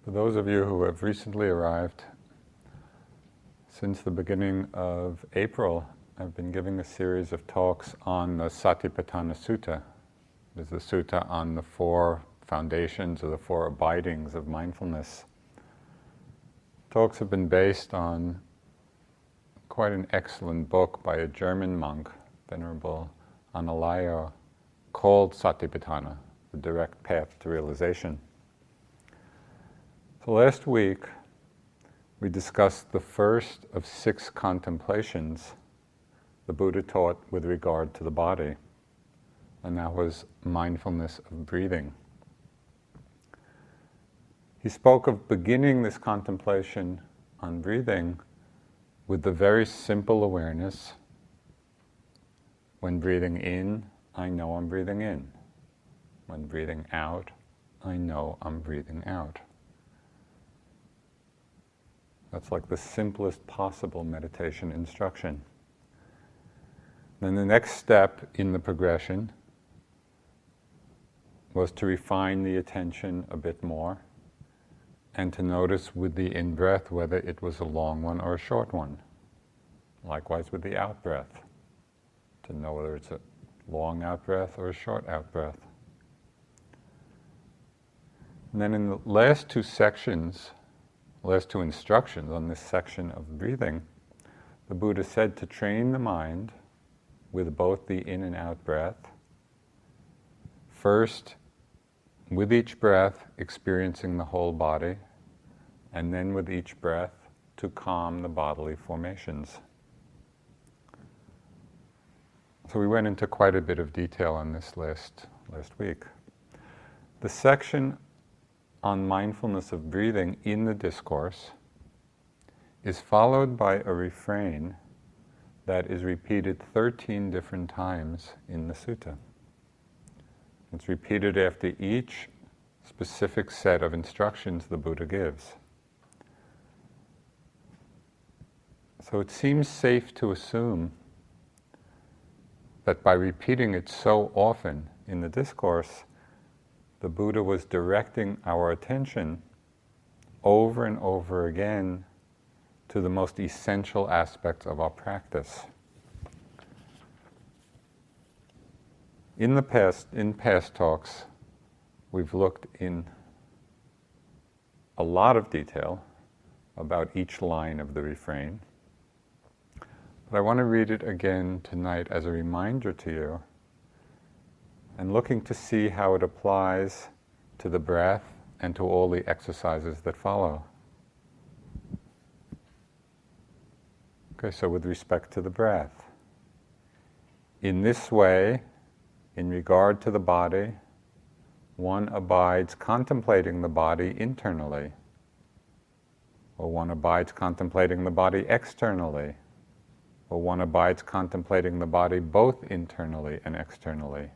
For those of you who have recently arrived, since the beginning of April, I've been giving a series of talks on the Satipatthana Sutta. It is the sutta on the four foundations or the four abidings of mindfulness. Talks have been based on quite an excellent book by a German monk, Venerable Analayo, called Satipatthana, The Direct Path to Realization. So last week, we discussed the first of 6 contemplations the Buddha taught with regard to the body, and that was mindfulness of breathing. He spoke of beginning this contemplation on breathing with the very simple awareness: when breathing in, I know I'm breathing in. When breathing out, I know I'm breathing out. That's like the simplest possible meditation instruction. Then the next step in the progression was to refine the attention a bit more and to notice with the in-breath whether it was a long one or a short one. Likewise with the out-breath, to know whether it's a long out-breath or a short out-breath. And then in the last two instructions on this section of breathing, the Buddha said to train the mind with both the in and out breath. First, with each breath, experiencing the whole body, and then with each breath, to calm the bodily formations. So we went into quite a bit of detail on this last week. The section on mindfulness of breathing in the discourse is followed by a refrain that is repeated 13 different times in the sutta. It's repeated after each specific set of instructions the Buddha gives. So it seems safe to assume that by repeating it so often in the discourse, the Buddha was directing our attention over and over again to the most essential aspects of our practice. In past talks, we've looked in a lot of detail about each line of the refrain, but I want to read it again tonight as a reminder to you, and looking to see how it applies to the breath and to all the exercises that follow. Okay, so with respect to the breath, in this way, in regard to the body, one abides contemplating the body internally, or one abides contemplating the body externally, or one abides contemplating the body both internally and externally.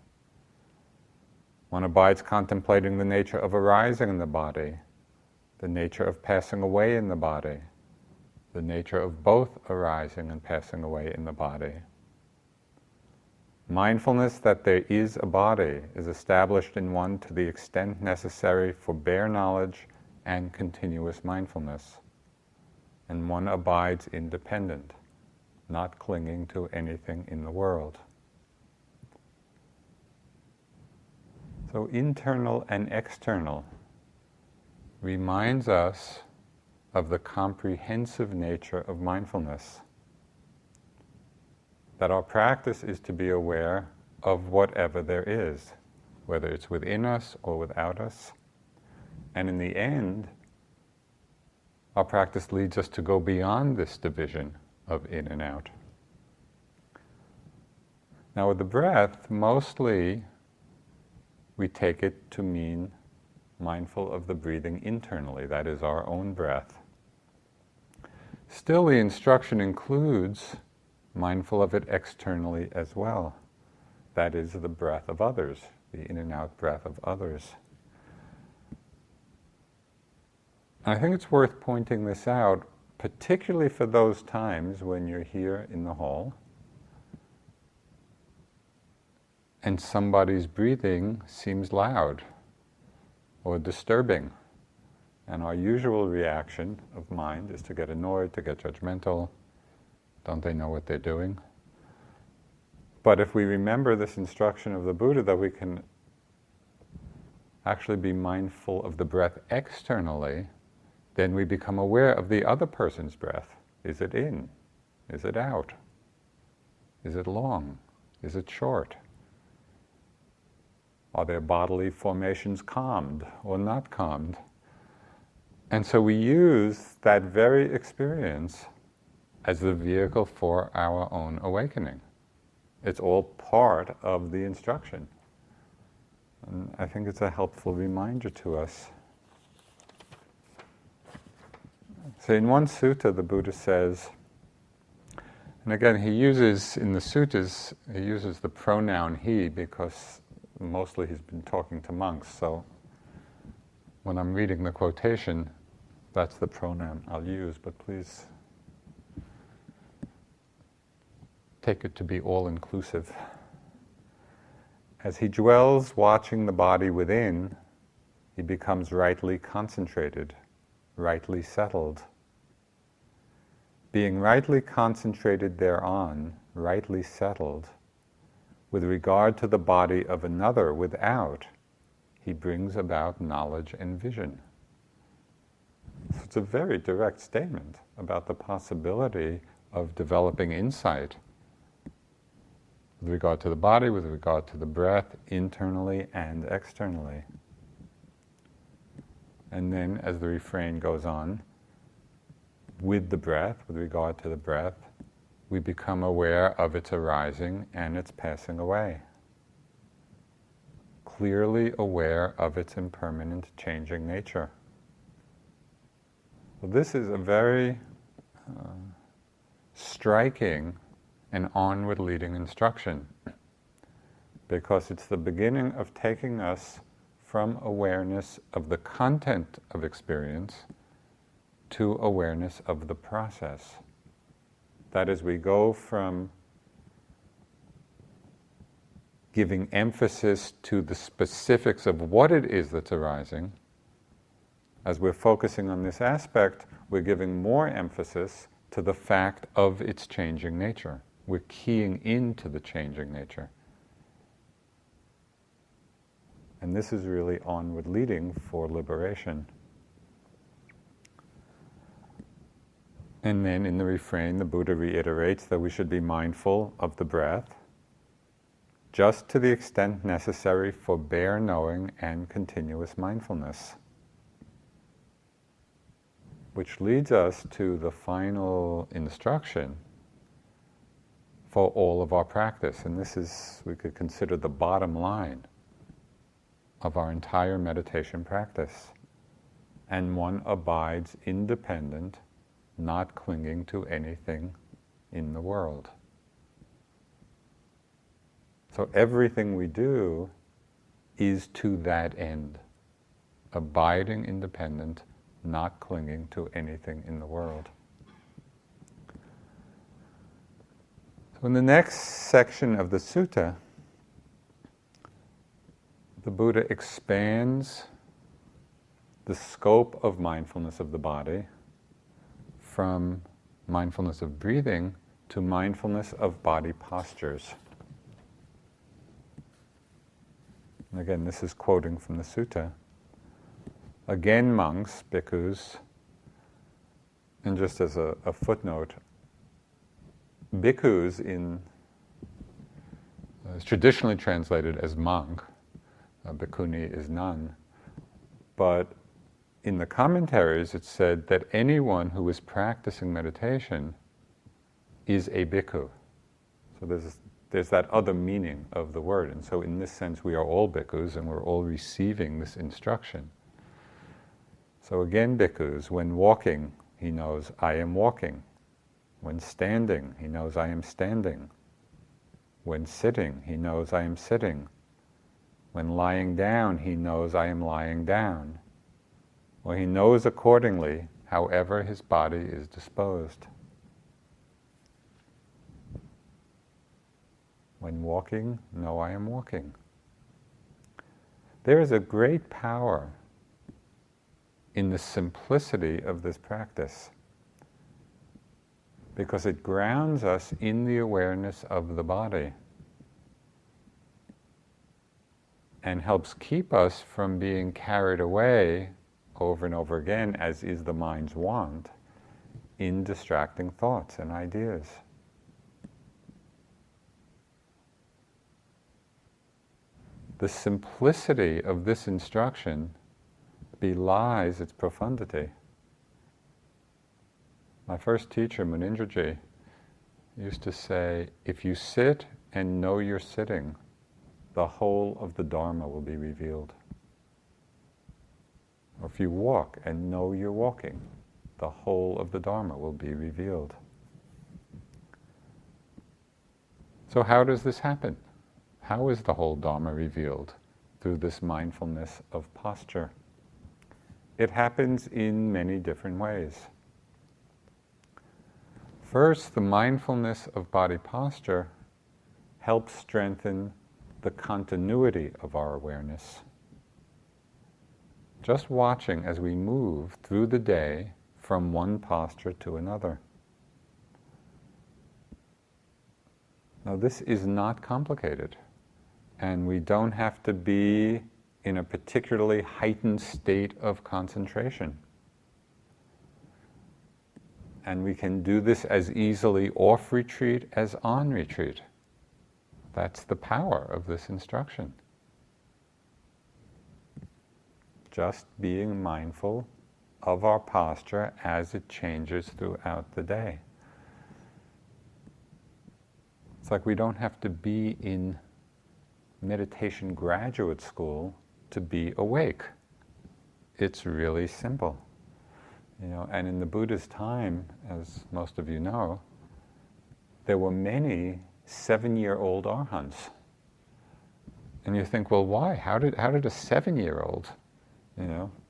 One abides contemplating the nature of arising in the body, the nature of passing away in the body, the nature of both arising and passing away in the body. Mindfulness that there is a body is established in one to the extent necessary for bare knowledge and continuous mindfulness, and one abides independent, not clinging to anything in the world. So internal and external reminds us of the comprehensive nature of mindfulness. That our practice is to be aware of whatever there is, whether it's within us or without us. And in the end, our practice leads us to go beyond this division of in and out. Now with the breath, mostly we take it to mean mindful of the breathing internally, that is our own breath. Still, the instruction includes mindful of it externally as well. That is the breath of others, the in and out breath of others. And I think it's worth pointing this out, particularly for those times when you're here in the hall and somebody's breathing seems loud or disturbing, And our usual reaction of mind is to get annoyed, to get judgmental. Don't they know what they're doing? But if we remember this instruction of the Buddha that we can actually be mindful of the breath externally, then we become aware of the other person's breath. Is it in? Is it out? Is it long? Is it short? Are their bodily formations calmed or not calmed? And so we use that very experience as the vehicle for our own awakening. It's all part of the instruction. And I think it's a helpful reminder to us. So in one sutta, the Buddha says, and again he uses, in the suttas, he uses the pronoun he because mostly he's been talking to monks, so when I'm reading the quotation, that's the pronoun I'll use, but please take it to be all-inclusive. As he dwells watching the body within, he becomes rightly concentrated, rightly settled. Being rightly concentrated thereon, rightly settled, with regard to the body of another without, he brings about knowledge and vision. So it's a very direct statement about the possibility of developing insight with regard to the body, with regard to the breath, internally and externally. And then, as the refrain goes on, with the breath, with regard to the breath, we become aware of its arising and its passing away. Clearly aware of its impermanent, changing nature. Well, this is a very striking and onward-leading instruction, because it's the beginning of taking us from awareness of the content of experience to awareness of the process. That is, we go from giving emphasis to the specifics of what it is that's arising. As we're focusing on this aspect, we're giving more emphasis to the fact of its changing nature. We're keying into the changing nature. And this is really onward leading for liberation. And then in the refrain, the Buddha reiterates that we should be mindful of the breath, just to the extent necessary for bare knowing and continuous mindfulness. Which leads us to the final instruction for all of our practice. And this is, we could consider the bottom line of our entire meditation practice. And one abides independent, not clinging to anything in the world. So everything we do is to that end, abiding independent, not clinging to anything in the world. So in the next section of the sutta, the Buddha expands the scope of mindfulness of the body from mindfulness of breathing to mindfulness of body postures. And again, this is quoting from the sutta. Again, monks, bhikkhus, and just as a footnote, bhikkhus is traditionally translated as monk. Bhikkhuni is nun. But in the commentaries it said that anyone who is practicing meditation is a bhikkhu. So there's that other meaning of the word. And so in this sense we are all bhikkhus and we're all receiving this instruction. So again, bhikkhus, when walking, he knows, I am walking. When standing, he knows, I am standing. When sitting, he knows, I am sitting. When lying down, he knows, I am lying down. Well, he knows accordingly, however his body is disposed. When walking, know I am walking. There is a great power in the simplicity of this practice, because it grounds us in the awareness of the body and helps keep us from being carried away over and over again, as is the mind's wont, in distracting thoughts and ideas. The simplicity of this instruction belies its profundity. My first teacher, Munindraji, used to say, if you sit and know you're sitting, the whole of the Dharma will be revealed. Or if you walk and know you're walking, the whole of the Dharma will be revealed. So how does this happen? How is the whole Dharma revealed? Through this mindfulness of posture. It happens in many different ways. First, the mindfulness of body posture helps strengthen the continuity of our awareness. Just watching as we move through the day from one posture to another. Now, this is not complicated, and we don't have to be in a particularly heightened state of concentration. And we can do this as easily off retreat as on retreat. That's the power of this instruction. Just being mindful of our posture as it changes throughout the day. It's like we don't have to be in meditation graduate school to be awake. It's really simple. And in the Buddha's time, as most of you know, there were many 7-year-old arhants. And you think, well, why? How did a 7-year-old,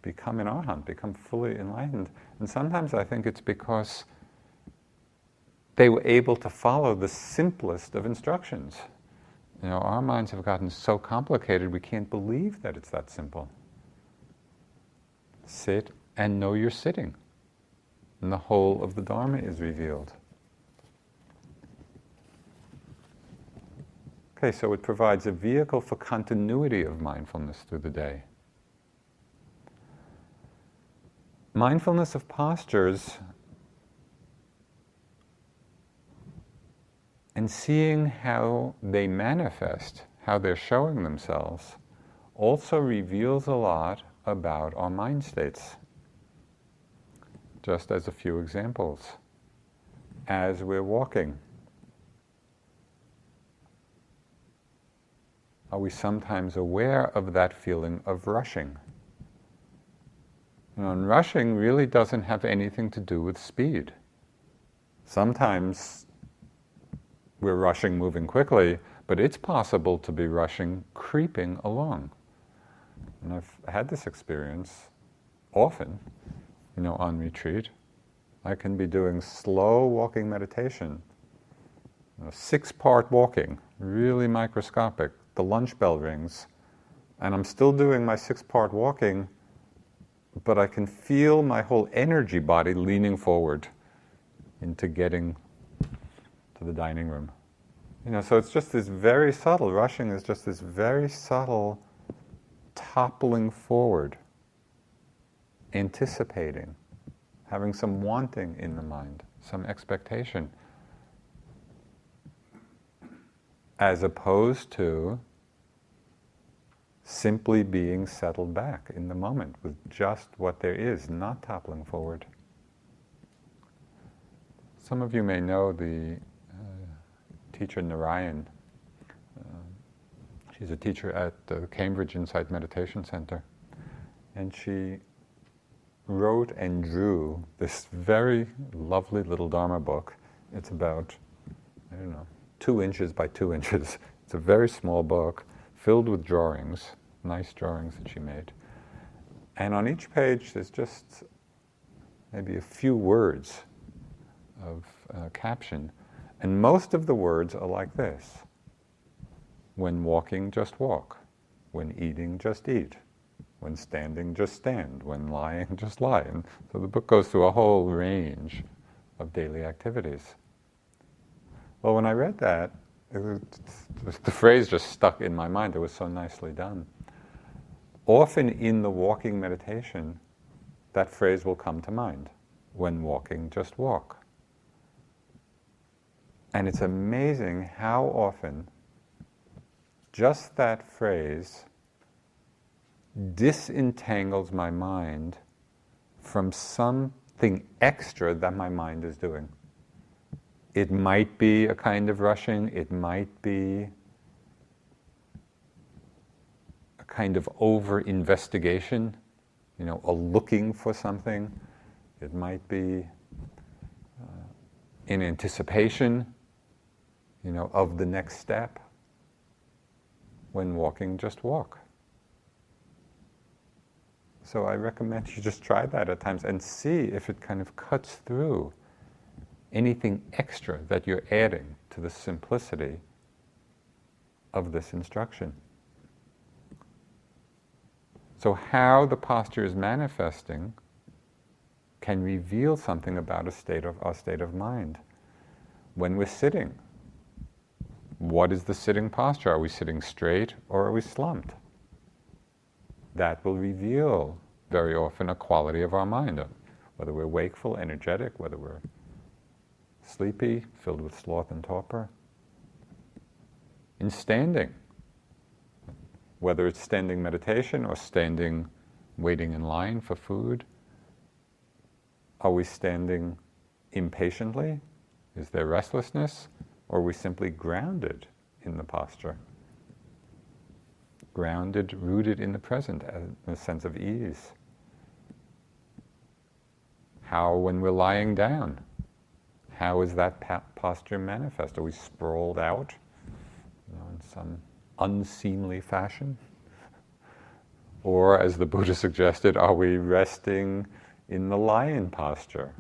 become an arhat, become fully enlightened? And sometimes I think it's because they were able to follow the simplest of instructions. Our minds have gotten so complicated, we can't believe that it's that simple. Sit and know you're sitting, and the whole of the Dharma is revealed. Okay, so it provides a vehicle for continuity of mindfulness through the day. Mindfulness of postures and seeing how they manifest, how they're showing themselves, also reveals a lot about our mind states. Just as a few examples. As we're walking, are we sometimes aware of that feeling of rushing? And rushing really doesn't have anything to do with speed. Sometimes we're rushing, moving quickly, but it's possible to be rushing, creeping along. And I've had this experience often, on retreat. I can be doing slow walking meditation, 6-part walking, really microscopic. The lunch bell rings, and I'm still doing my 6-part walking, but I can feel my whole energy body leaning forward into getting to the dining room. So it's just this very subtle, rushing is just this very subtle toppling forward, anticipating, having some wanting in the mind, some expectation, as opposed to simply being settled back in the moment with just what there is, not toppling forward. Some of you may know the teacher Narayan. She's a teacher at the Cambridge Insight Meditation Center. And she wrote and drew this very lovely little Dharma book. It's about, 2 inches by 2 inches. It's a very small book filled with drawings, nice drawings that she made. And on each page there's just maybe a few words of caption. And most of the words are like this. When walking, just walk. When eating, just eat. When standing, just stand. When lying, just lie. And so the book goes through a whole range of daily activities. Well, when I read that, the phrase just stuck in my mind. It was so nicely done. Often in the walking meditation, that phrase will come to mind. When walking, just walk. And it's amazing how often just that phrase disentangles my mind from something extra that my mind is doing. It might be a kind of rushing, it might be a kind of over-investigation, a looking for something. It might be in anticipation, of the next step. When walking, just walk. So I recommend you just try that at times and see if it kind of cuts through anything extra that you're adding to the simplicity of this instruction. So how the posture is manifesting can reveal something about our state of mind. When we're sitting, what is the sitting posture? Are we sitting straight or are we slumped? That will reveal very often a quality of our mind, whether we're wakeful, energetic, whether we're sleepy, filled with sloth and torpor. In standing, whether it's standing meditation or standing waiting in line for food, are we standing impatiently? Is there restlessness? Or are we simply grounded in the posture? Grounded, rooted in the present, in a sense of ease. How, when we're lying down, how is that posture manifest? Are we sprawled out, in some unseemly fashion? Or, as the Buddha suggested, are we resting in the lion posture?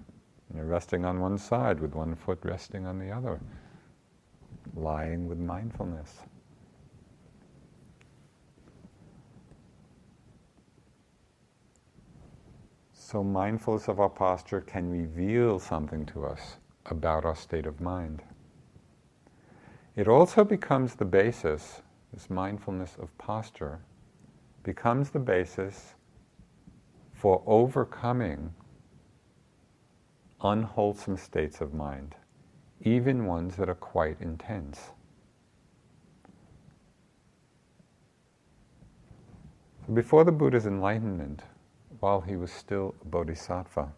Resting on one side with one foot resting on the other. Lying with mindfulness. So mindfulness of our posture can reveal something to us about our state of mind. It also becomes the basis, this mindfulness of posture, becomes the basis for overcoming unwholesome states of mind, even ones that are quite intense. Before the Buddha's enlightenment, while he was still a bodhisattva,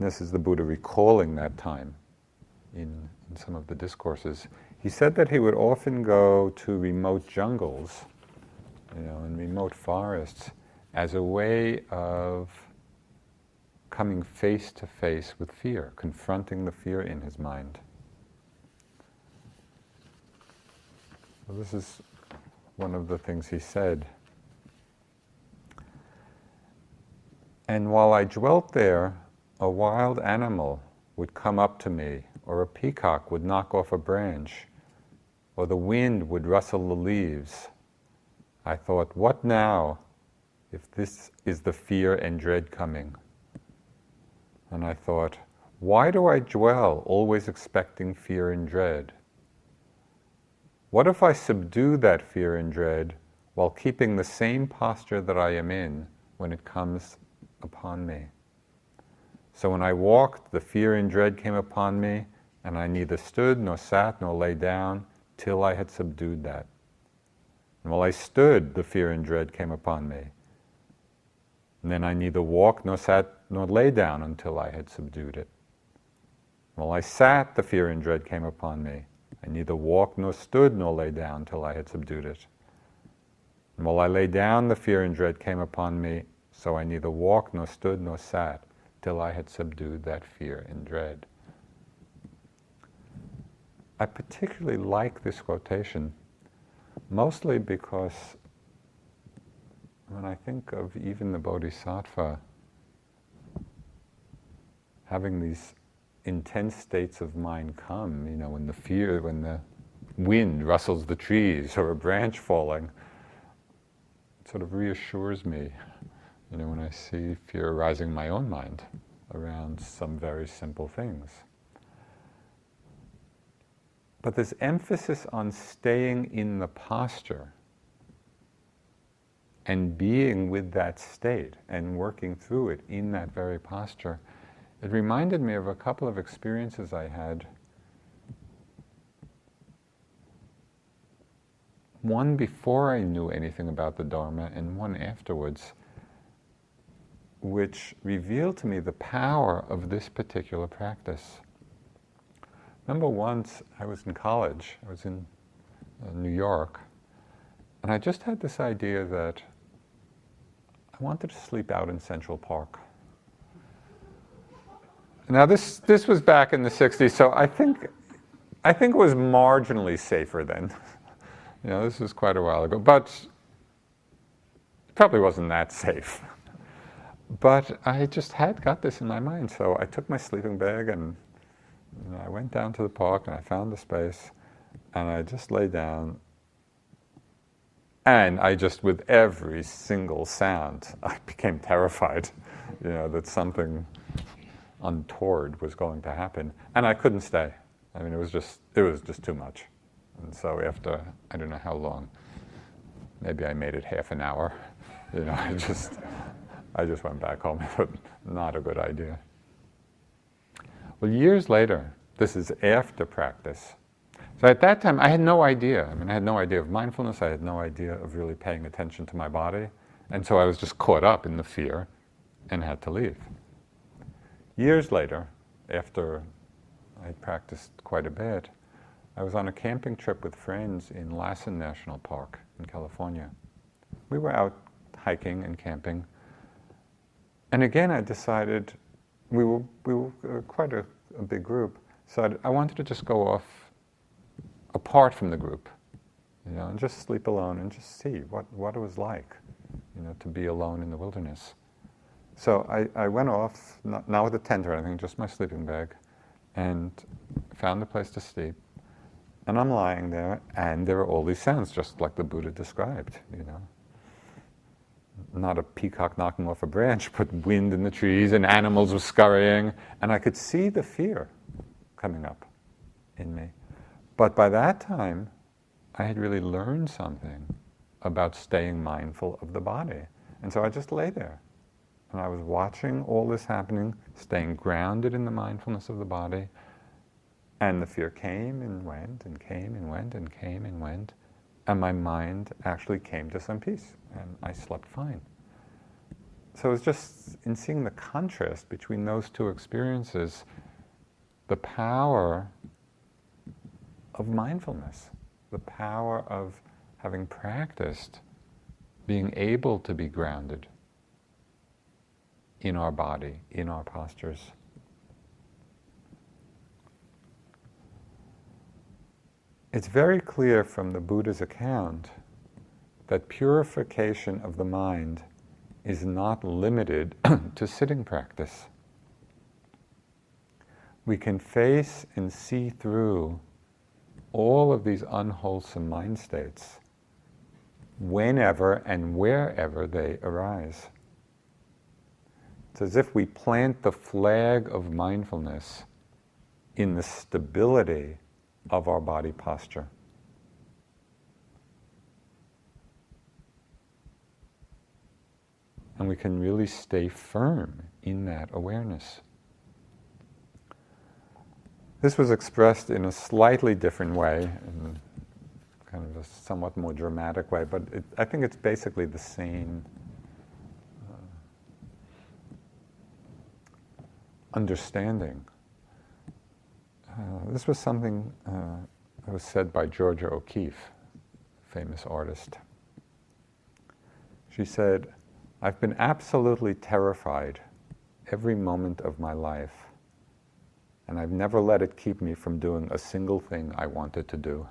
this is the Buddha recalling that time in some of the discourses, he said that he would often go to remote jungles, and remote forests as a way of coming face to face with fear, confronting the fear in his mind. So this is one of the things he said. And while I dwelt there, a wild animal would come up to me, or a peacock would knock off a branch, or the wind would rustle the leaves. I thought, what now, if this is the fear and dread coming? And I thought, why do I dwell, always expecting fear and dread? What if I subdue that fear and dread while keeping the same posture that I am in when it comes upon me? So when I walked, the fear and dread came upon me, and I neither stood, nor sat, nor lay down, till I had subdued that. And while I stood, the fear and dread came upon me. And then I neither walked, nor sat, nor lay down until I had subdued it. While I sat, the fear and dread came upon me. I neither walked, nor stood, nor lay down till I had subdued it. And while I lay down, the fear and dread came upon me, so I neither walked, nor stood, nor sat, till I had subdued that fear and dread. I particularly like this quotation, mostly because when I think of even the Bodhisattva having these intense states of mind come, when the wind rustles the trees or a branch falling, sort of reassures me, when I see fear arising in my own mind around some very simple things. But this emphasis on staying in the posture and being with that state and working through it in that very posture, it reminded me of a couple of experiences I had. One before I knew anything about the Dharma and one afterwards, which revealed to me the power of this particular practice. Remember once I was in college, I was in New York, and I just had this idea that I wanted to sleep out in Central Park. Now this was back in the 60s, so I think it was marginally safer then. This was quite a while ago, but it probably wasn't that safe. But I just had got this in my mind, so I took my sleeping bag and I went down to the park and I found the space and I just lay down and I just, with every single sound, I became terrified, that something untoward was going to happen. And I couldn't stay. I mean, it was just too much. And so after, I don't know how long, maybe I made it half an hour, I just went back home. But not a good idea. Well, years later, this is after practice. So at that time, I had no idea. I had no idea of mindfulness. I had no idea of really paying attention to my body. And so I was just caught up in the fear and had to leave. Years later, after I practiced quite a bit, I was on a camping trip with friends in Lassen National Park in California. We were out hiking and camping. And again, I decided, we were quite a big group, so I wanted to just go off apart from the group, and just sleep alone and just see what it was like, to be alone in the wilderness. So I went off, not with a tent or anything, just my sleeping bag, and found a place to sleep. And I'm lying there, and there are all these sounds, just like the Buddha described, Not a peacock knocking off a branch, but wind in the trees, and animals were scurrying, and I could see the fear coming up in me. But by that time, I had really learned something about staying mindful of the body. And so I just lay there, and I was watching all this happening, staying grounded in the mindfulness of the body. And the fear came and went and came and went and came and went. And my mind actually came to some peace. And I slept fine. So it was just in seeing the contrast between those two experiences, the power of mindfulness, the power of having practiced being able to be grounded in our body, in our postures. It's very clear from the Buddha's account that purification of the mind is not limited to sitting practice. We can face and see through all of these unwholesome mind states whenever and wherever they arise. It's as if we plant the flag of mindfulness in the stability of our body posture. And we can really stay firm in that awareness. This was expressed in a slightly different way, in kind of a somewhat more dramatic way, but I think it's basically the same understanding. This was something that was said by Georgia O'Keeffe, famous artist. She said, "I've been absolutely terrified every moment of my life, and I've never let it keep me from doing a single thing I wanted to do."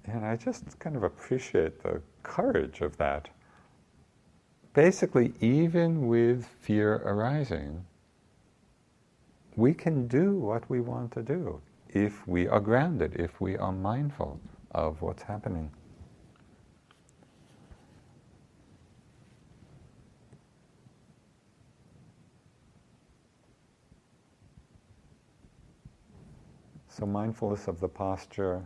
And I just kind of appreciate the courage of that. Basically, even with fear arising, we can do what we want to do if we are grounded, if we are mindful of what's happening. So mindfulness of the posture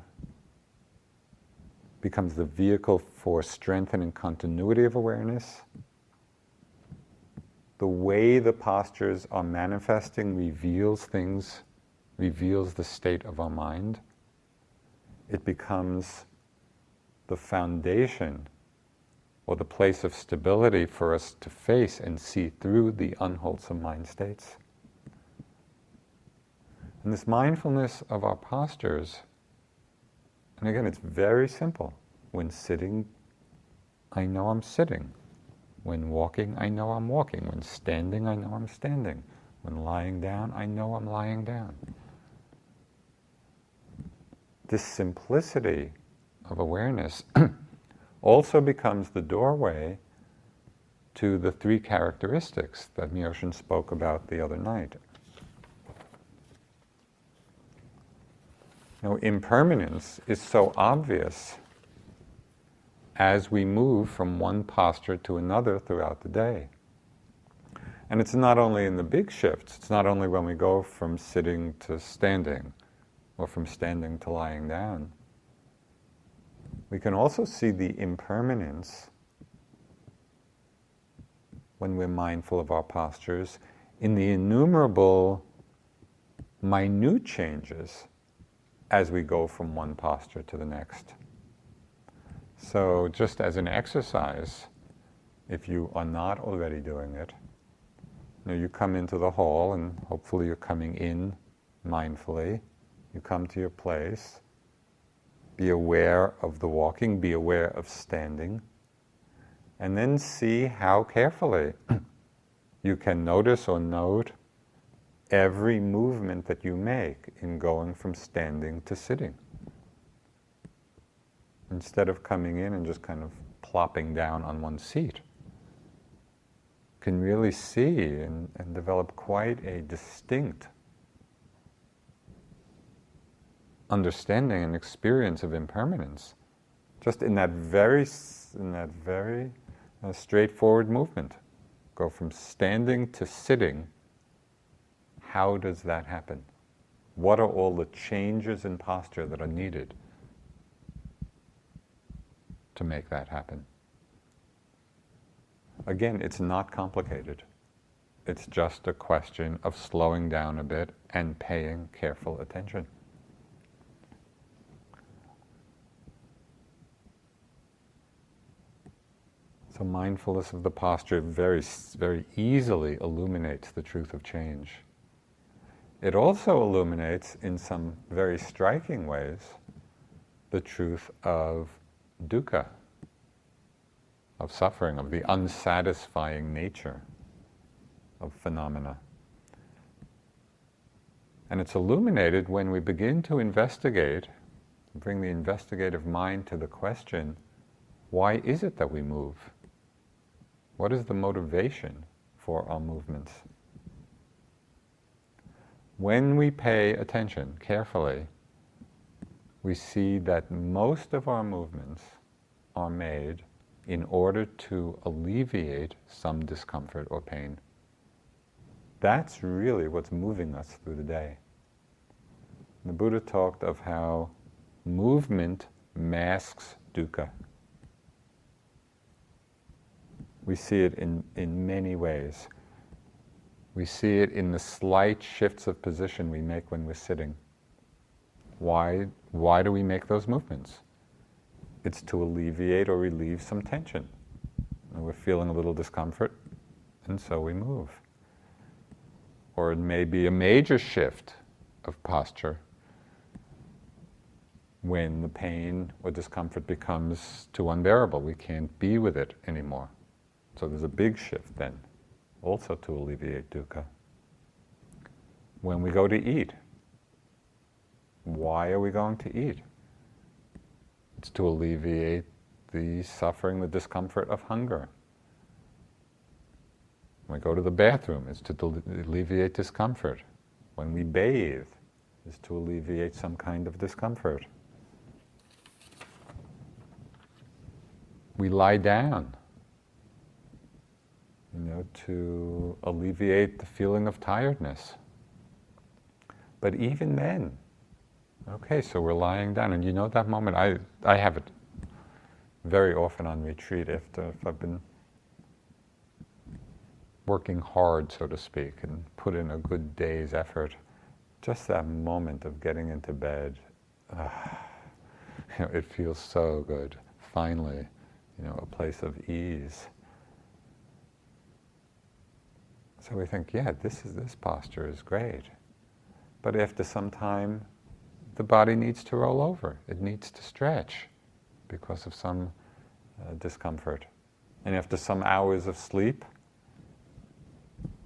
becomes the vehicle for strengthening continuity of awareness. The way the postures are manifesting reveals things, reveals the state of our mind. It becomes the foundation or the place of stability for us to face and see through the unwholesome mind states. And this mindfulness of our postures, and again, it's very simple. When sitting, I know I'm sitting. When walking, I know I'm walking. When standing, I know I'm standing. When lying down, I know I'm lying down. This simplicity of awareness also becomes the doorway to the three characteristics that Myoshin spoke about the other night. Now, impermanence is so obvious as we move from one posture to another throughout the day. And it's not only in the big shifts, it's not only when we go from sitting to standing, or from standing to lying down. We can also see the impermanence when we're mindful of our postures in the innumerable minute changes as we go from one posture to the next. So just as an exercise, if you are not already doing it, you come into the hall and hopefully you're coming in mindfully. You come to your place, be aware of the walking, be aware of standing, and then see how carefully you can notice or note every movement that you make in going from standing to sitting. Instead of coming in and just kind of plopping down on one seat, can really see and develop quite a distinct understanding and experience of impermanence, just in that very straightforward movement. Go from standing to sitting. How does that happen? What are all the changes in posture that are needed to make that happen? Again, it's not complicated. It's just a question of slowing down a bit and paying careful attention. So mindfulness of the posture very, very easily illuminates the truth of change. It also illuminates, in some very striking ways, the truth of dukkha, of suffering, of the unsatisfying nature of phenomena. And it's illuminated when we begin to investigate, bring the investigative mind to the question, why is it that we move? What is the motivation for our movements? When we pay attention carefully, we see that most of our movements are made in order to alleviate some discomfort or pain. That's really what's moving us through the day. The Buddha talked of how movement masks dukkha. We see it in many ways. We see it in the slight shifts of position we make when we're sitting. Why do we make those movements? It's to alleviate or relieve some tension. We're feeling a little discomfort, and so we move. Or it may be a major shift of posture when the pain or discomfort becomes too unbearable. We can't be with it anymore. So there's a big shift then, also to alleviate dukkha. When we go to eat, why are we going to eat? It's to alleviate the suffering, the discomfort of hunger. When we go to the bathroom, it's to alleviate discomfort. When we bathe, it's to alleviate some kind of discomfort. We lie down, to alleviate the feeling of tiredness. But even then, Okay, so we're lying down, and you know that moment, I have it very often on retreat if I've been working hard, so to speak, and put in a good day's effort. Just that moment of getting into bed, it feels so good. Finally, a place of ease. So we think, yeah, this posture is great. But after some time, the body needs to roll over. It needs to stretch because of some discomfort. And after some hours of sleep,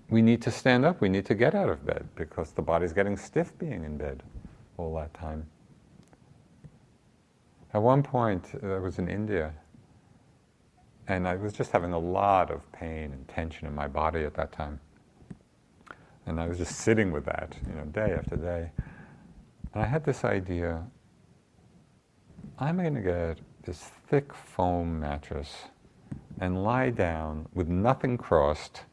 we need to stand up. We need to get out of bed because the body's getting stiff being in bed all that time. At one point, I was in India, and I was just having a lot of pain and tension in my body at that time. And I was just sitting with that, day after day. And I had this idea, I'm going to get this thick foam mattress and lie down with nothing crossed,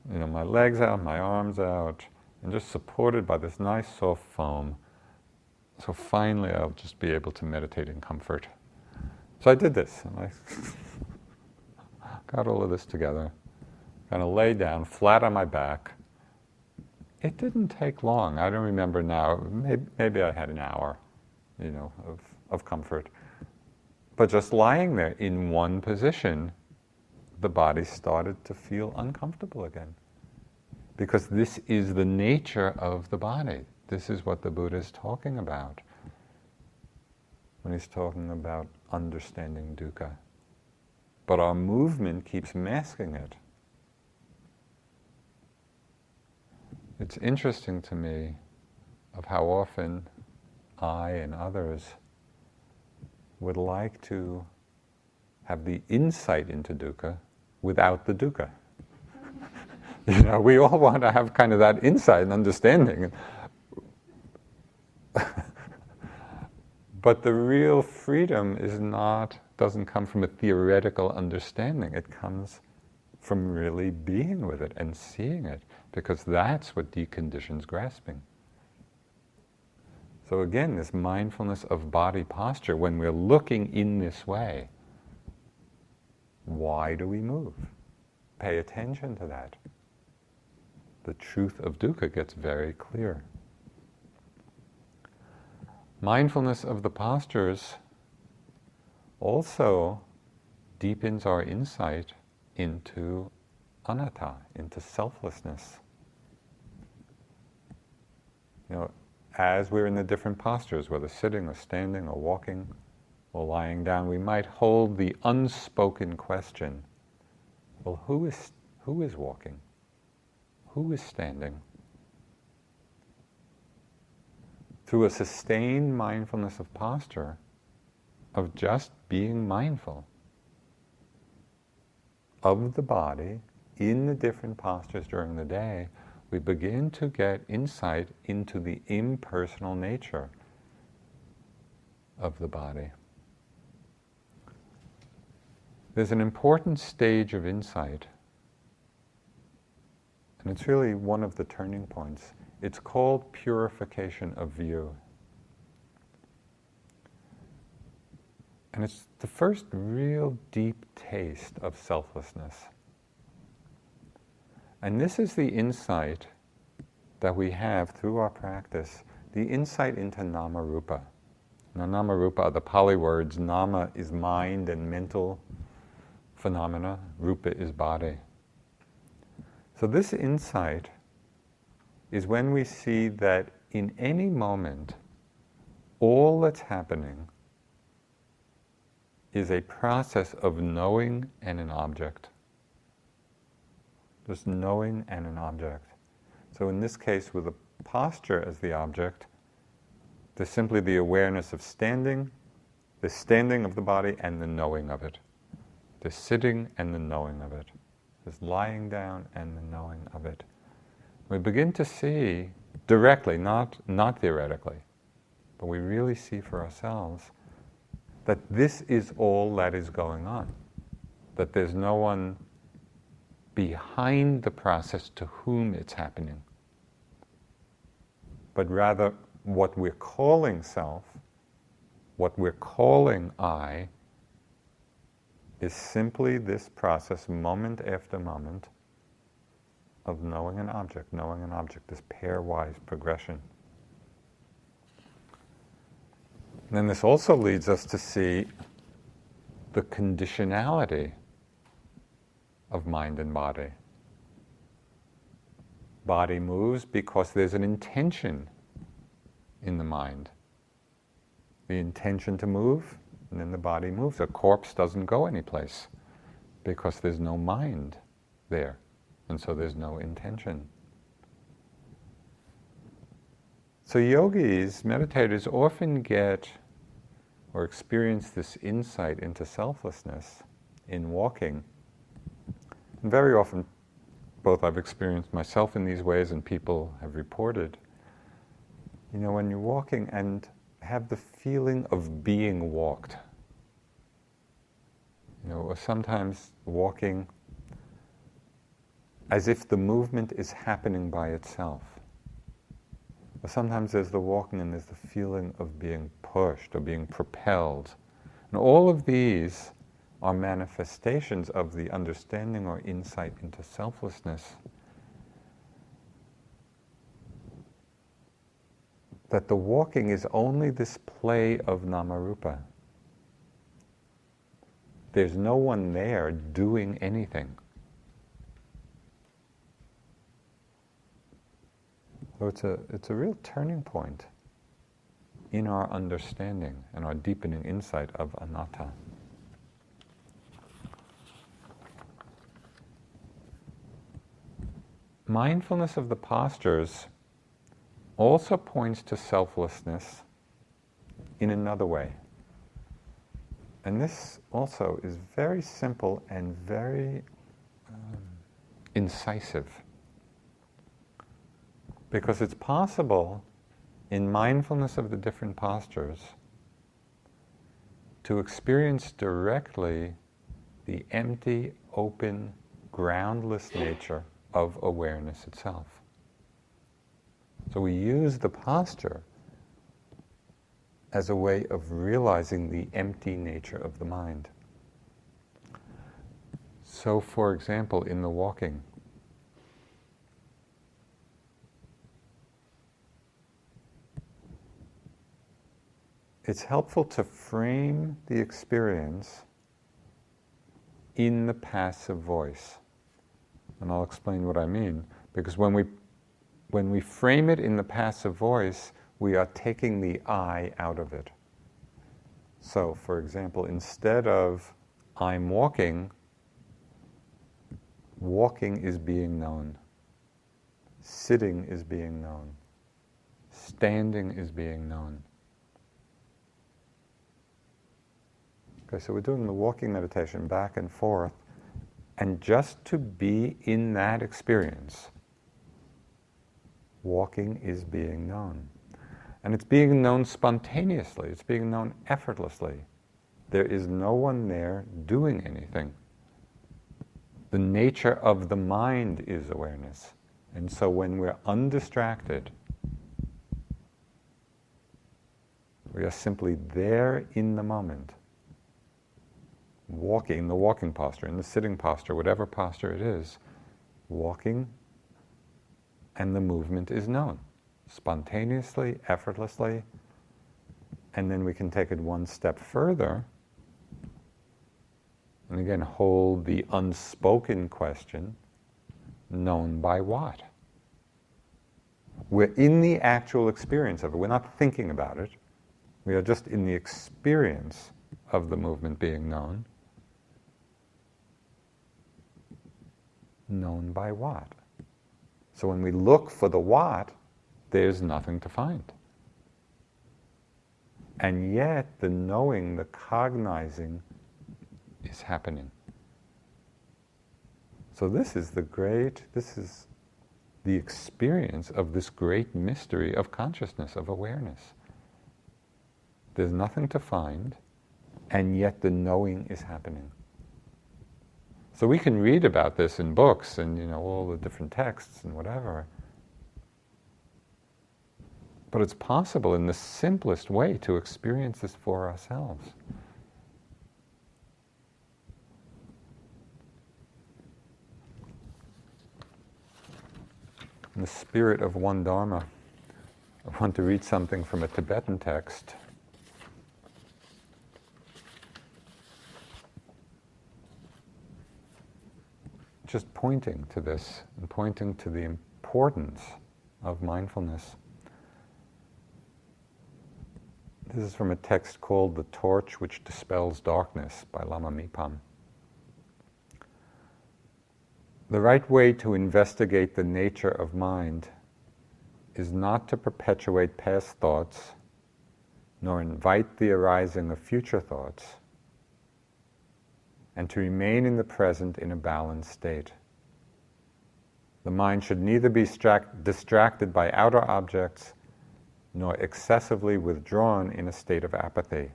my legs out, my arms out, and just supported by this nice soft foam. So finally I'll just be able to meditate in comfort. So I did this, and I got all of this together. Kind of lay down flat on my back. It didn't take long. I don't remember now. Maybe I had an hour, of comfort. But just lying there in one position, the body started to feel uncomfortable again. Because this is the nature of the body. This is what the Buddha is talking about when he's talking about understanding dukkha. But our movement keeps masking it. It's interesting to me of how often I and others would like to have the insight into dukkha without the dukkha. We all want to have kind of that insight and understanding. But the real freedom doesn't come from a theoretical understanding. It comes from really being with it and seeing it, because that's what deconditions grasping. So again, this mindfulness of body posture, when we're looking in this way, why do we move? Pay attention to that. The truth of dukkha gets very clear. Mindfulness of the postures also deepens our insight into anatta, into selflessness. As we're in the different postures, whether sitting or standing or walking or lying down, we might hold the unspoken question, well, who is walking? Who is standing? Through a sustained mindfulness of posture, of just being mindful of the body in the different postures during the day, we begin to get insight into the impersonal nature of the body. There's an important stage of insight, and it's really one of the turning points. It's called purification of view. And it's the first real deep taste of selflessness. And this is the insight that we have through our practice, the insight into nama rupa. Now, nama rupa are the Pali words. Nama is mind and mental phenomena. Rupa is body. So this insight is when we see that in any moment, all that's happening is a process of knowing and an object. Just knowing and an object. So in this case, with the posture as the object, there's simply the awareness of standing, the standing of the body and the knowing of it. The sitting and the knowing of it. There's lying down and the knowing of it. We begin to see directly, not theoretically, but we really see for ourselves that this is all that is going on. That there's no one behind the process to whom it's happening, but rather what we're calling self, what we're calling I, is simply this process, moment after moment, of knowing an object, this pairwise progression. And then this also leads us to see the conditionality of mind and body. Body moves because there's an intention in the mind. The intention to move, and then the body moves. A corpse doesn't go anyplace because there's no mind there, and so there's no intention. So yogis, meditators, often get or experience this insight into selflessness in walking. And very often, both I've experienced myself in these ways and people have reported, when you're walking and have the feeling of being walked. Or sometimes walking as if the movement is happening by itself. Or sometimes there's the walking and there's the feeling of being pushed or being propelled. And all of these are manifestations of the understanding or insight into selflessness. That the walking is only this play of namarupa. There's no one there doing anything. So it's a real turning point in our understanding and our deepening insight of anatta. Mindfulness of the postures also points to selflessness in another way. And this also is very simple and very incisive. Because it's possible in mindfulness of the different postures to experience directly the empty, open, groundless nature of awareness itself. So we use the posture as a way of realizing the empty nature of the mind. So, for example, in the walking, it's helpful to frame the experience in the passive voice. And I'll explain what I mean. Because when we frame it in the passive voice, we are taking the I out of it. So, for example, instead of I'm walking, walking is being known. Sitting is being known. Standing is being known. Okay, so we're doing the walking meditation back and forth, and just to be in that experience, walking is being known. And it's being known spontaneously, it's being known effortlessly. There is no one there doing anything. The nature of the mind is awareness. And so when we're undistracted, we are simply there in the moment. Walking, in the walking posture, in the sitting posture, whatever posture it is, walking, and the movement is known, spontaneously, effortlessly, and then we can take it one step further, and again hold the unspoken question, known by what? We're in the actual experience of it, we're not thinking about it, we are just in the experience of the movement being known. Known by what? So when we look for the what, there's nothing to find. And yet the knowing, the cognizing is happening. So this is the experience of this great mystery of consciousness, of awareness. There's nothing to find, and yet the knowing is happening. So we can read about this in books and all the different texts and whatever. But it's possible in the simplest way to experience this for ourselves. In the spirit of one Dharma, I want to read something from a Tibetan text. Just pointing to this and pointing to the importance of mindfulness. This is from a text called The Torch Which Dispels Darkness by Lama Mipam. The right way to investigate the nature of mind is not to perpetuate past thoughts, nor invite the arising of future thoughts, and to remain in the present in a balanced state. The mind should neither be distracted by outer objects, nor excessively withdrawn in a state of apathy.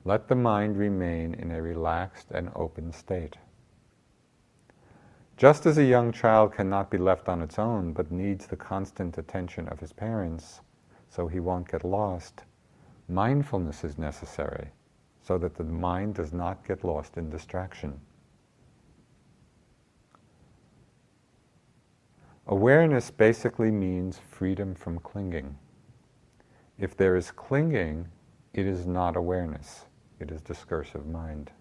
Let the mind remain in a relaxed and open state. Just as a young child cannot be left on its own, but needs the constant attention of his parents so he won't get lost, mindfulness is necessary so that the mind does not get lost in distraction. Awareness basically means freedom from clinging. If there is clinging, it is not awareness. It is discursive mind.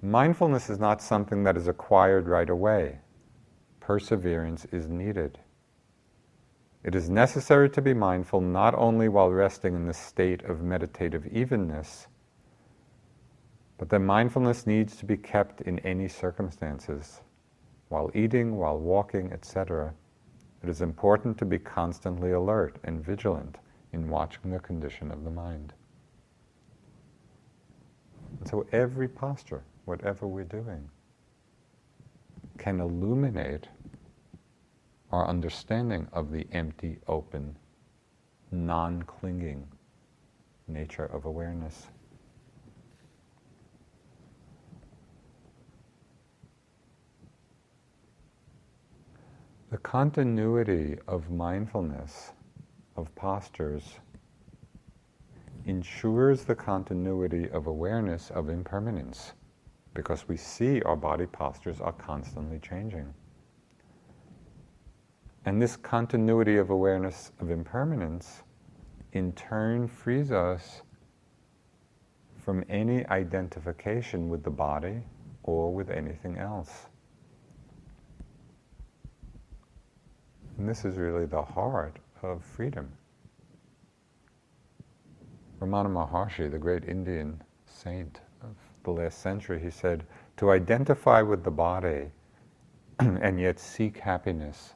Mindfulness is not something that is acquired right away. Perseverance is needed. It is necessary to be mindful not only while resting in the state of meditative evenness, but that mindfulness needs to be kept in any circumstances. While eating, while walking, etc., it is important to be constantly alert and vigilant in watching the condition of the mind. And so every posture, whatever we're doing, can illuminate our understanding of the empty, open, non-clinging nature of awareness. The continuity of mindfulness, of postures, ensures the continuity of awareness of impermanence, because we see our body postures are constantly changing. And this continuity of awareness of impermanence in turn frees us from any identification with the body or with anything else. And this is really the heart of freedom. Ramana Maharshi, the great Indian saint of the last century, he said, to identify with the body and yet seek happiness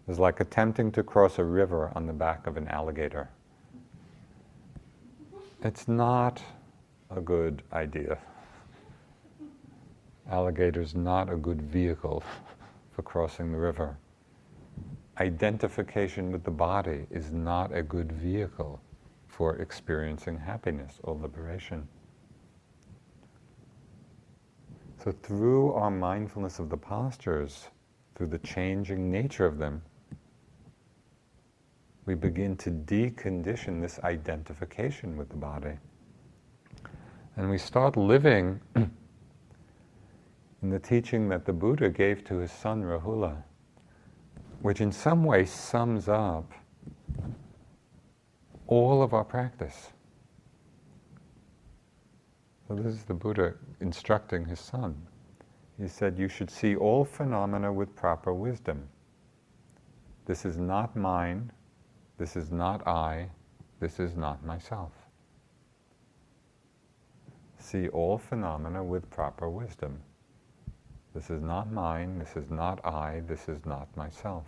is like attempting to cross a river on the back of an alligator. It's not a good idea. Alligator's not a good vehicle for crossing the river. Identification with the body is not a good vehicle for experiencing happiness or liberation. So through our mindfulness of the postures, through the changing nature of them, we begin to decondition this identification with the body. And we start living in the teaching that the Buddha gave to his son Rahula, which in some way sums up all of our practice. So this is the Buddha instructing his son. He said, you should see all phenomena with proper wisdom. This is not mine, this is not I, this is not myself. See all phenomena with proper wisdom. This is not mine, this is not I, this is not myself.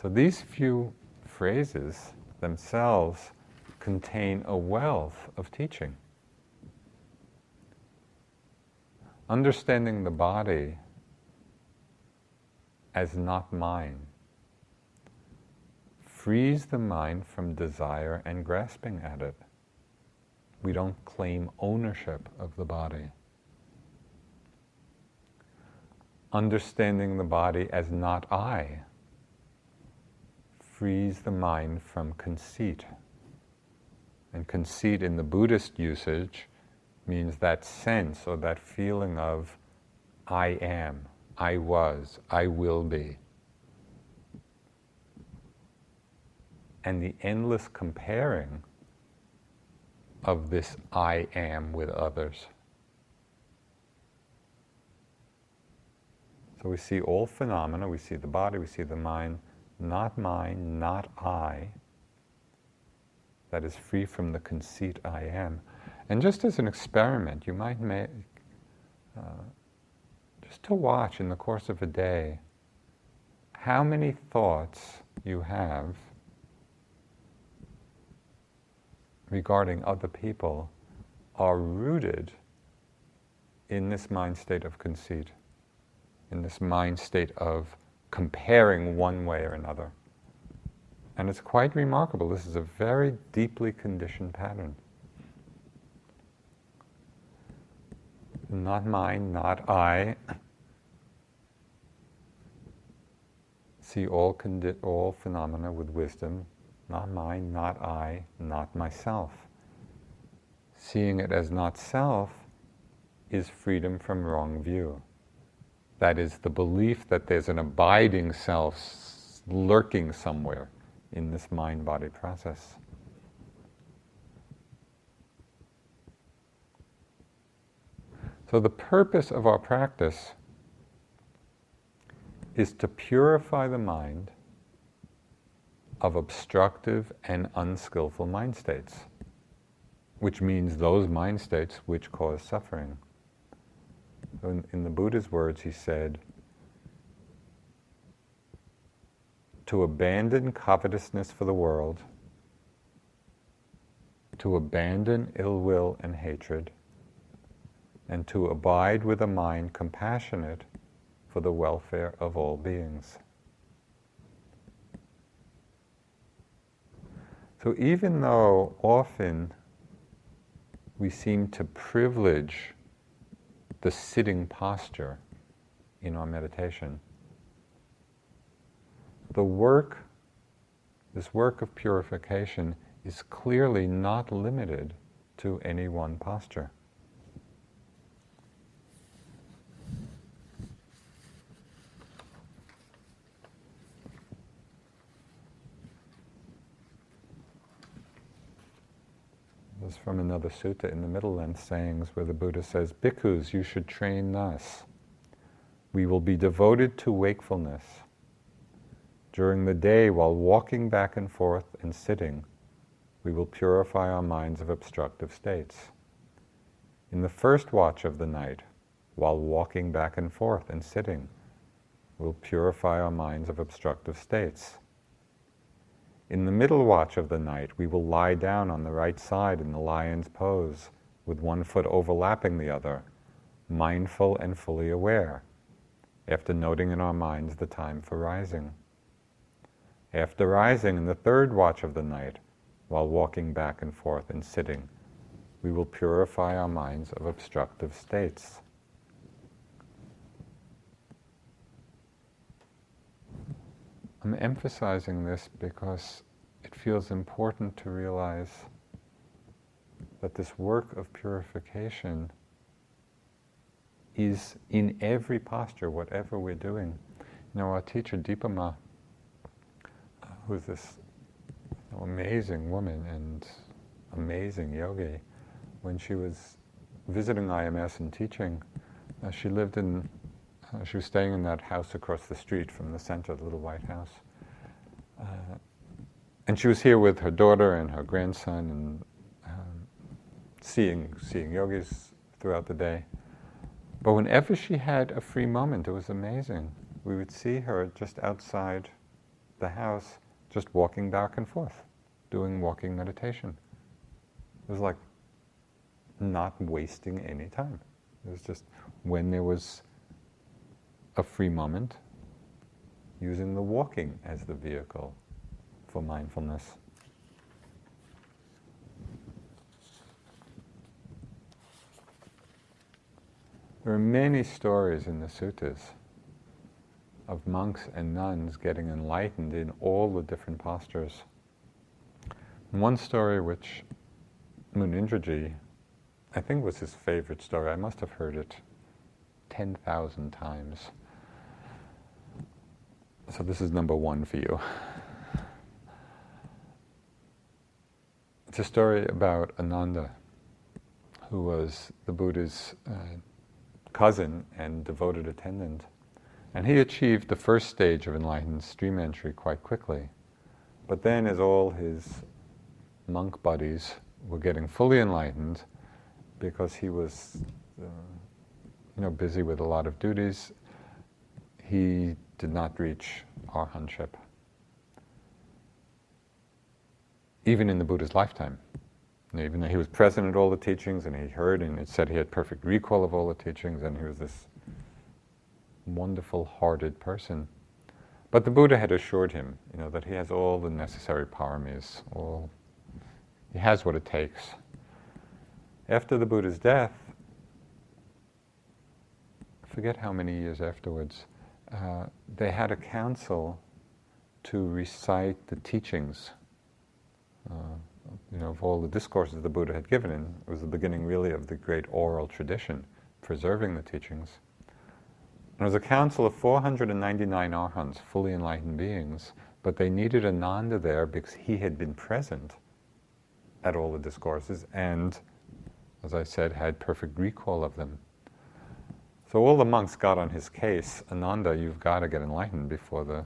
So these few phrases themselves contain a wealth of teaching. Understanding the body as not mine frees the mind from desire and grasping at it. We don't claim ownership of the body. understanding the body as not I frees the mind from conceit. And conceit in the Buddhist usage means that sense or that feeling of I am, I was, I will be. And the endless comparing of this I am with others. So we see all phenomena, we see the body, we see the mind, not mine, not I, that is free from the conceit I am. And just as an experiment, you might make, just to watch in the course of a day, how many thoughts you have regarding other people are rooted in this mind state of conceit, in this mind state of comparing one way or another. And it's quite remarkable. This is a very deeply conditioned pattern. Not mine, not I. See all phenomena with wisdom. Not mine, not I, not myself. Seeing it as not self is freedom from wrong view. That is the belief that there's an abiding self lurking somewhere in this mind-body process. So the purpose of our practice is to purify the mind of obstructive and unskillful mind states, which means those mind states which cause suffering. So in the Buddha's words, he said, to abandon covetousness for the world, to abandon ill will and hatred, and to abide with a mind compassionate for the welfare of all beings. So even though often we seem to privilege the sitting posture in our meditation, this work of purification is clearly not limited to any one posture. This is from another sutta in the Middle Length Sayings where the Buddha says, "Bhikkhus, you should train thus. We will be devoted to wakefulness. During the day, while walking back and forth and sitting, we will purify our minds of obstructive states. In the first watch of the night, while walking back and forth and sitting, we'll purify our minds of obstructive states. In the middle watch of the night, we will lie down on the right side in the lion's pose, with one foot overlapping the other, mindful and fully aware, after noting in our minds the time for rising. After rising in the third watch of the night, while walking back and forth and sitting, we will purify our minds of obstructive states." I'm emphasizing this because it feels important to realize that this work of purification is in every posture, whatever we're doing. You know, our teacher Deepama, who's this amazing woman and amazing yogi, when she was visiting IMS and teaching, she was staying in that house across the street from the center, the little white house. And she was here with her daughter and her grandson and seeing yogis throughout the day. But whenever she had a free moment, it was amazing. We would see her just outside the house, just walking back and forth, doing walking meditation. It was like not wasting any time. It was just when there was a free moment, using the walking as the vehicle for mindfulness. There are many stories in the suttas of monks and nuns getting enlightened in all the different postures. One story which Munindraji, I think, was his favorite story. I must have heard it 10,000 times. So this is number one for you. It's a story about Ananda, who was the Buddha's cousin and devoted attendant. And he achieved the first stage of enlightened stream entry quite quickly. But then, as all his monk buddies were getting fully enlightened, because he was busy with a lot of duties, he did not reach arhatantship, even in the Buddha's lifetime. Even though he was present at all the teachings, and he heard, and it said he had perfect recall of all the teachings, and he was this wonderful-hearted person. But the Buddha had assured him, that he has all the necessary paramis, he has what it takes. After the Buddha's death, I forget how many years afterwards, they had a council to recite the teachings, of all the discourses the Buddha had given. And it was the beginning, really, of the great oral tradition, preserving the teachings. And it was a council of 499 arhants, fully enlightened beings, but they needed Ananda there because he had been present at all the discourses and, as I said, had perfect recall of them. So all the monks got on his case, Ananda, you've got to get enlightened before the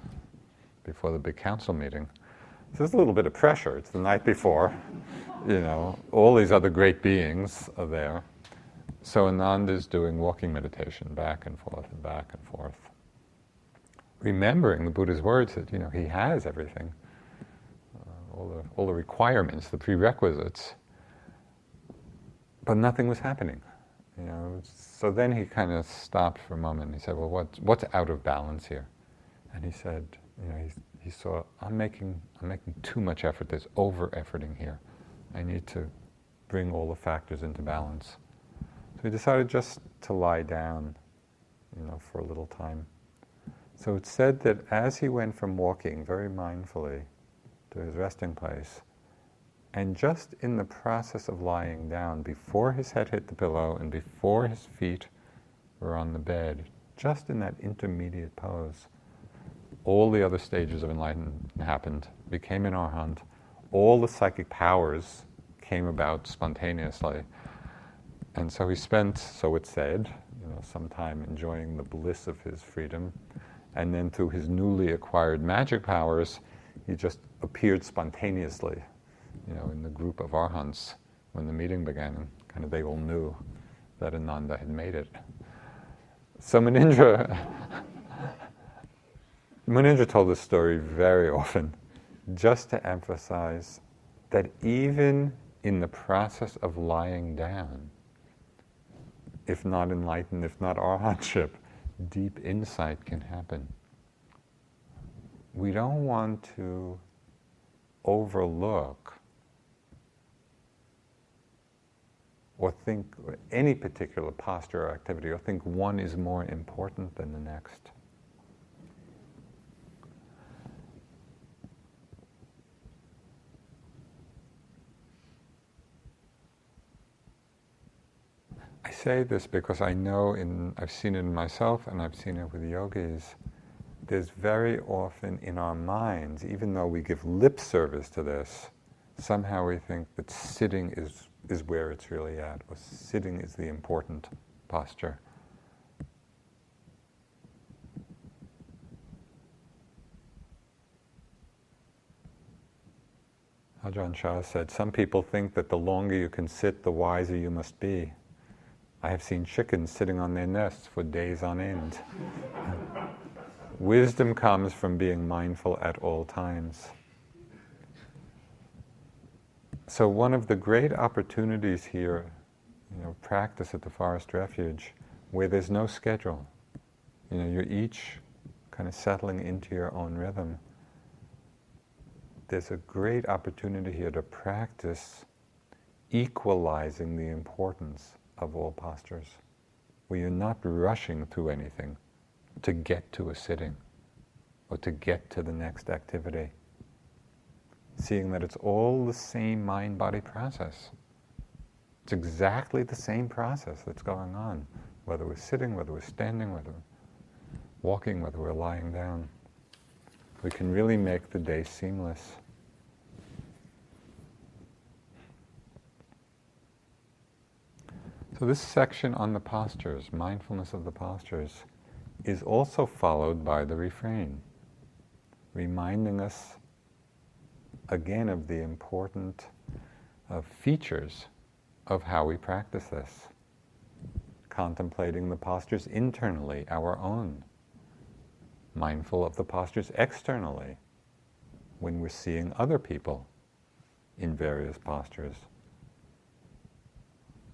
big council meeting. So there's a little bit of pressure. It's the night before, all these other great beings are there. So Ananda's doing walking meditation back and forth and back and forth, remembering the Buddha's words that, he has everything, all the requirements, the prerequisites, but nothing was happening. So then he kind of stopped for a moment and he said, well, what's out of balance here? And he said, he saw, I'm making too much effort. There's over-efforting here. I need to bring all the factors into balance. So he decided just to lie down, for a little time. So it's said that as he went from walking very mindfully to his resting place, and just in the process of lying down, before his head hit the pillow and before his feet were on the bed, just in that intermediate pose, all the other stages of enlightenment happened, became an arhat. All the psychic powers came about spontaneously. And so he spent, so it's said, some time enjoying the bliss of his freedom. And then through his newly acquired magic powers, he just appeared spontaneously, in the group of arhants when the meeting began. And kind of they all knew that Ananda had made it. So Munindra told this story very often, just to emphasize that even in the process of lying down, if not enlightened, if not arhatantship, deep insight can happen. We don't want to overlook or think any particular posture or activity, or think one is more important than the next. I say this because I know I've seen it in myself and I've seen it with yogis. There's very often in our minds, even though we give lip service to this, somehow we think that sitting is where it's really at, or sitting is the important posture. Ajahn Chah said, some people think that the longer you can sit, the wiser you must be. I have seen chickens sitting on their nests for days on end. Wisdom comes from being mindful at all times. So one of the great opportunities here, practice at the Forest Refuge, where there's no schedule. You're each kind of settling into your own rhythm. There's a great opportunity here to practice equalizing the importance of all postures, where you're not rushing through anything to get to a sitting. or to get to the next activity. Seeing that it's all the same mind-body process. It's exactly the same process that's going on, whether we're sitting, whether we're standing, whether we're walking, whether we're lying down. We can really make the day seamless. So this section on the postures, mindfulness of the postures, is also followed by the refrain, reminding us again of the important features of how we practice this. Contemplating the postures internally, our own. Mindful of the postures externally, when we're seeing other people in various postures.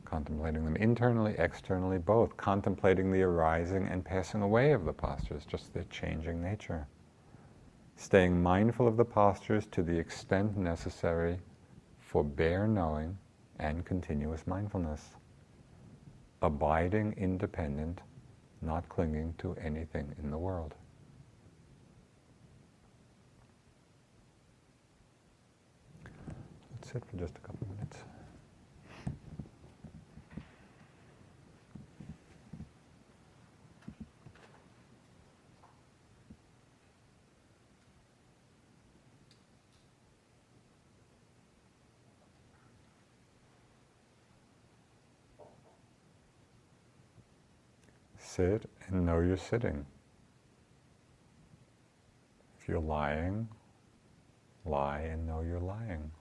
Contemplating them internally, externally, both. Contemplating the arising and passing away of the postures, just their changing nature. Staying mindful of the postures to the extent necessary for bare knowing and continuous mindfulness. Abiding independent, not clinging to anything in the world. Let's sit for just a couple minutes. Sit and know you're sitting. If you're lying, lie and know you're lying.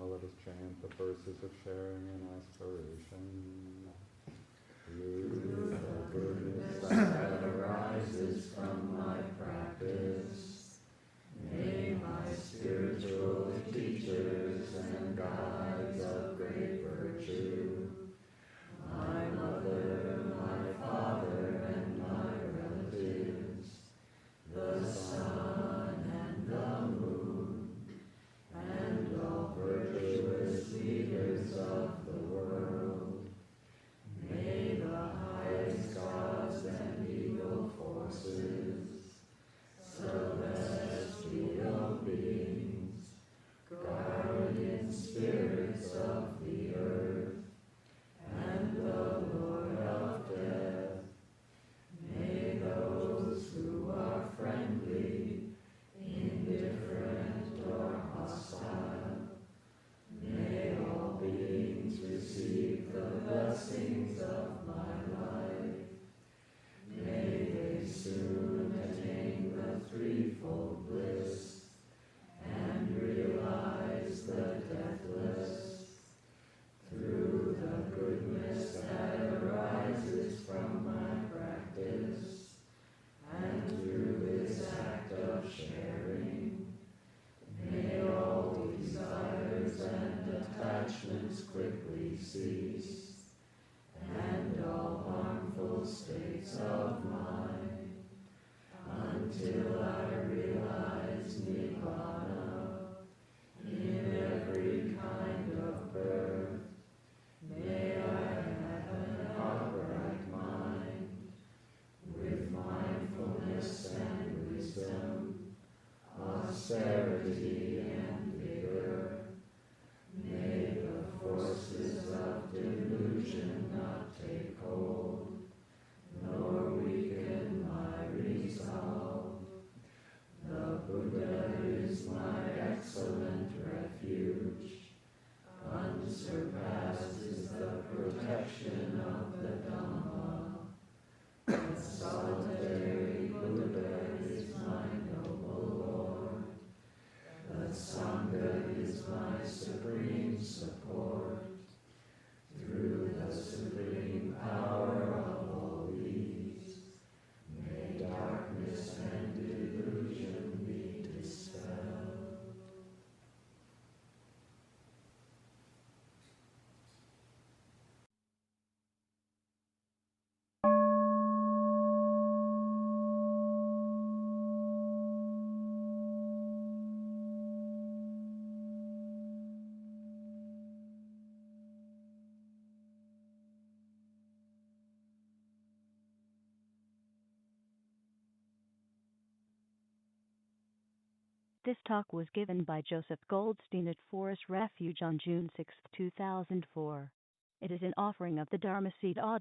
Let us chant the verses of sharing and aspiration. Through the goodness that arises from my practice, may my spiritual teachers and guides of great virtue, my mother, my father, and my relatives, the sun and the moon, and all virtuous leaders of the world, may the highest gods and evil forces, celestial beings, guardian spirits of the earth, and the Lord of death, may those who are friendly, indifferent, or hostile, may all beings receive the blessings of my life. May they soon attain the threefold bliss and realize the deathless. Through the goodness that arises from my practice, and through this act of sharing, may all desires and attachments quickly cease, and all harmful states of mind, until I realize Nibbana in every kind of birth. May I have an upright mind, with mindfulness and wisdom, austerity and vigor. May the forces of delusion not take hold, nor weaken my resolve. The Buddha is my excellent refuge. Unsurpassed is the This talk was given by Joseph Goldstein at Forest Refuge on June 6, 2004. It is an offering of the Dharma Seed audio.